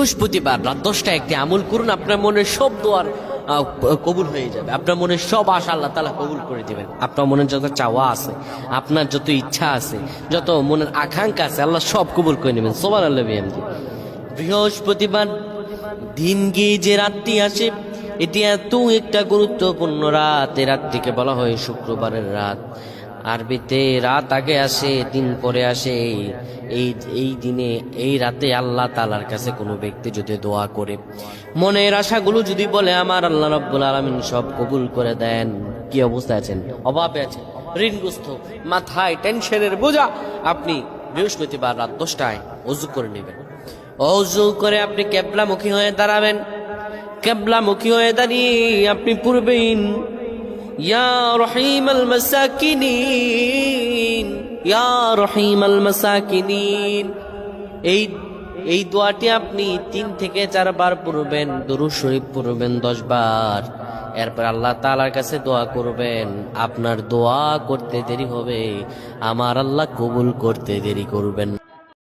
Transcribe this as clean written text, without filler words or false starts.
বৃহস্পতিবার রাত 10টায় একটি আমল করুন, আপনার মনের সব দোয়ার কবুল হয়ে যাবে। আপনার মনের সব আশা আল্লাহ তাআলা কবুল করে দিবেন। আপনার মনের যত চাওয়া আছে, আপনার যত ইচ্ছা আছে, যত মনের আকাঙ্ক্ষা আছে, আল্লাহ সব কবুল করে নেবেন। সুবহানাল্লাহ বিহামদি। বৃহস্পতিবার দিন গিয়ে যে রাতটি আসে, এটি এত একটা গুরুত্বপূর্ণ রাত। এই রাতটিকে বলা হয় শুক্রবারের রাত। আরবিতে রাত আগে আসে, দিন পরে আসে। এই দিনে, এই রাতে আল্লাহ তাআলার কাছে কোনো ব্যক্তি যদি দোয়া করে, মনের আশাগুলো যদি বলে, আমার আল্লাহ রাব্বুল আলামিন সব কবুল করে দেন। কি অবস্থায় আছেন? অভাবে আছেন, ঋণগ্রস্ত, মাথায় টেনশনের বোঝা, আপনি বৃহস্পতিবার রাত 10টায় ওযু করে নেবেন। ওযু করে আপনি কিবলামুখী হয়ে দাঁড়াবেন। কিবলামুখী হয়ে দাঁড়িয়ে আপনি পূর্বেই ইয়া রহিমাল মাসাকিনিন, ইয়া রহিমাল মাসাকিনিন, এই দোয়াটি আপনি 3 থেকে 4 বার পড়বেন। দুরূদ শরীফ পড়বেন 10 বার। এরপর আল্লাহ তাআলার কাছে দোয়া করবেন। আপনার দোয়া করতে দেরি হবে, আমার আল্লাহ কবুল করতে দেরি করবেন।